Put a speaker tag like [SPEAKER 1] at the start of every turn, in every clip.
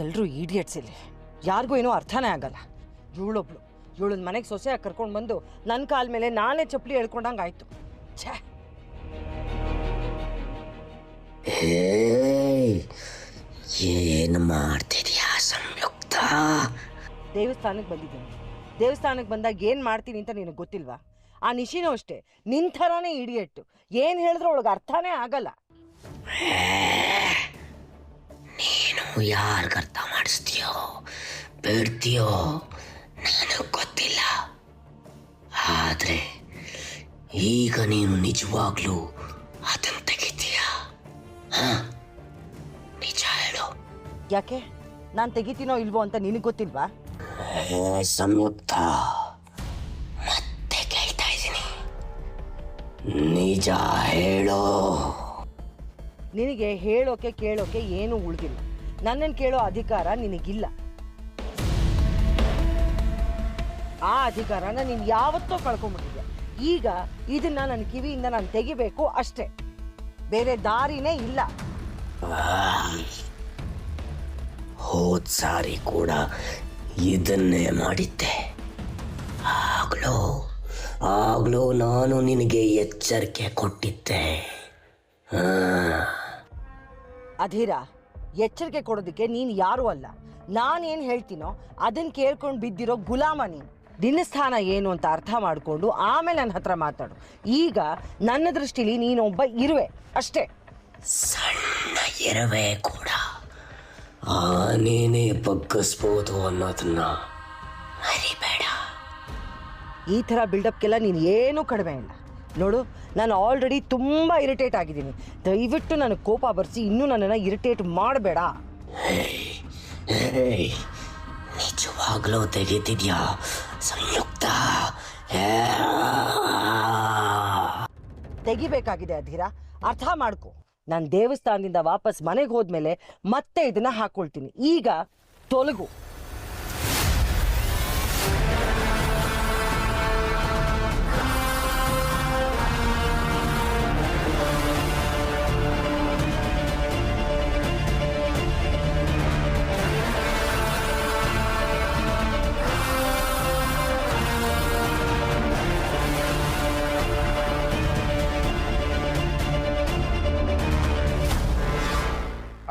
[SPEAKER 1] ಎಲ್ಲರೂ ಈಡಿಯಟ್ಸ್ ಇಲ್ಲಿ, ಯಾರಿಗೂ ಏನೋ ಅರ್ಥನೇ ಆಗಲ್ಲ. ಇವಳೊಬ್ಳು ಇವಳನ್ನ ಮನೆಗೆ ಸೊಸೆಯಾಗಿ ಕರ್ಕೊಂಡು ಬಂದು ನನ್ನ ಕಾಲ ಮೇಲೆ ನಾನೇ ಚಪ್ಪಲಿ ಹೇಳ್ಕೊಂಡಂಗೆ ಆಯ್ತು. ಛೇ,
[SPEAKER 2] ಏನು ಮಾಡ್ತಿದ್ಯಾ ಸಂಯುಕ್ತ?
[SPEAKER 1] ದೇವಸ್ಥಾನಕ್ಕೆ ಬಂದಿದ್ದೀನಿ. ದೇವಸ್ಥಾನಕ್ಕೆ ಬಂದಾಗ ಏನು ಮಾಡ್ತೀನಿ ಅಂತ ನಿನಗೆ ಗೊತ್ತಿಲ್ವಾ? ಆ ನಿಶಿನೂ ಅಷ್ಟೇ, ನಿನ್ನ ಥರನೇ ಇಡಿಯಟ್ಟು. ಏನು ಹೇಳಿದ್ರು ಅವಳಿಗೆ ಅರ್ಥನೇ ಆಗಲ್ಲ.
[SPEAKER 2] ನೀನು ಯಾರಿಗೆ ಅರ್ಥ ಮಾಡಿಸ್ತೀಯೋ ಬಿಡ್ತೀಯೋ ನನಗೆ ಗೊತ್ತಿಲ್ಲ. ಆದ್ರೆ ಈಗ ನೀನು ನಿಜವಾಗ್ಲೂ ಅದನ್ನು ತೆಗಿತೀಯ? ನಿಜ ಹೇಳು.
[SPEAKER 1] ಯಾಕೆ ನಾನು ತೆಗಿತೀನೋ ಇಲ್ವೋ ಅಂತ ನಿನಗೆ ಗೊತ್ತಿಲ್ವಾ?
[SPEAKER 2] ಸಂಯುಕ್ತ, ಮತ್ತೆ ಕೇಳ್ತಾ ಇದ್ದೀನಿ, ನಿಜ ಹೇಳೋ.
[SPEAKER 1] ನಿನಗೆ ಹೇಳೋಕೆ ಕೇಳೋಕೆ ಏನೂ ಉಳಿದಿಲ್ಲ. ನನ್ನನ್ನು ಕೇಳೋ ಅಧಿಕಾರ ನಿನಗಿಲ್ಲ. ಆ ಅಧಿಕಾರನ ನೀನು ಯಾವತ್ತೋ ಕಳ್ಕೊಂಡ್ಬಿಟ್ಟಿದ್ಯಾ. ಈಗ ಇದನ್ನ ನನ್ನ ಕಿವಿಯಿಂದ ನಾನು ತೆಗಿಬೇಕು ಅಷ್ಟೇ, ಬೇರೆ ದಾರಿನೇ ಇಲ್ಲ.
[SPEAKER 2] ಹೋದ್ ಸಾರಿ ಕೂಡ ಇದನ್ನೇ ಮಾಡಿದ್ದೆ. ಆಗ್ಲೂ ನಾನು ನಿನಗೆ ಎಚ್ಚರಿಕೆ ಕೊಟ್ಟಿದ್ದೆ.
[SPEAKER 1] ಅಧೀರ, ಎಚ್ಚರಿಕೆ ಕೊಡೋದಕ್ಕೆ ನೀನು ಯಾರೂ ಅಲ್ಲ. ನಾನೇನು ಹೇಳ್ತೀನೋ ಅದನ್ನು ಕೇಳ್ಕೊಂಡು ಬಿದ್ದಿರೋ ಗುಲಾಮ ನೀನು. ನಿನ್ನ ಸ್ಥಾನ ಏನು ಅಂತ ಅರ್ಥ ಮಾಡಿಕೊಂಡು ಆಮೇಲೆ ನನ್ನ ಹತ್ರ ಮಾತಾಡು. ಈಗ ನನ್ನ ದೃಷ್ಟಿಲಿ ನೀನೊಬ್ಬ ಇರುವೆ ಅಷ್ಟೇ.
[SPEAKER 2] ಸಣ್ಣ ಇರುವೆ ಕೂಡ ಆನೇನೆ ಬಗ್ಗಿಸ್ಬೋದು ಅನ್ನೋದನ್ನ ಮರಿಬೇಡ.
[SPEAKER 1] ಈ ಥರ ಬಿಲ್ಡಪ್ಗೆಲ್ಲ ನೀನು ಏನೂ ಕಡಿಮೆ ಇಲ್ಲ. ನೋಡು, ನಾನು ಆಲ್ರೆಡಿ ತುಂಬ ಇರಿಟೇಟ್ ಆಗಿದ್ದೀನಿ. ದಯವಿಟ್ಟು ನನಗೆ ಕೋಪ ಬರೆಸಿ ಇನ್ನೂ ನನ್ನನ್ನು ಇರಿಟೇಟ್ ಮಾಡಬೇಡ.
[SPEAKER 2] ನಿಜವಾಗ್ಲೂ ತೆಗಿತಿದ್ಯಾ ಸಂಯುಕ್ತ?
[SPEAKER 1] ತೆಗಿಬೇಕಾಗಿದೆ ಅಧೀರ, ಅರ್ಥ ಮಾಡ್ಕೊ. ನಾನು ದೇವಸ್ಥಾನದಿಂದ ವಾಪಸ್ ಮನೆಗೆ ಹೋದ್ಮೇಲೆ ಮತ್ತೆ ಇದನ್ನ ಹಾಕೊಳ್ತೀನಿ. ಈಗ ತೊಲಗು.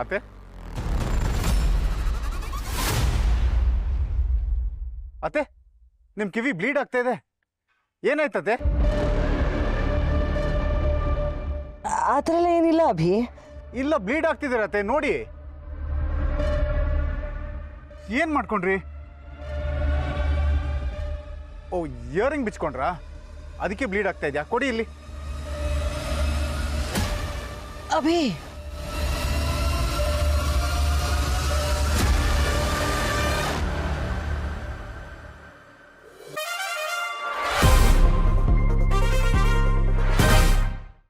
[SPEAKER 3] ಅತ್ತೆ, ಅತ್ತೆ, ನಿಮ್ ಕಿವಿ ಬ್ಲೀಡ್ ಆಗ್ತಾ ಇದೆ. ಏನಾಯ್ತತೆ?
[SPEAKER 1] ಆ ಥರ ಎಲ್ಲ ಏನಿಲ್ಲ ಅಭಿ.
[SPEAKER 3] ಇಲ್ಲ, ಬ್ಲೀಡ್ ಆಗ್ತಿದ್ದೀರತ್ತೆ, ನೋಡಿ. ಏನ್ ಮಾಡ್ಕೊಂಡ್ರಿ? ಓ, ಇಯರಿಂಗ್ ಬಿಚ್ಕೊಂಡ್ರಾ? ಅದಕ್ಕೆ ಬ್ಲೀಡ್ ಆಗ್ತಾ ಇದೆಯಾ? ಕೊಡಿ ಇಲ್ಲಿ.
[SPEAKER 1] ಅಭಿ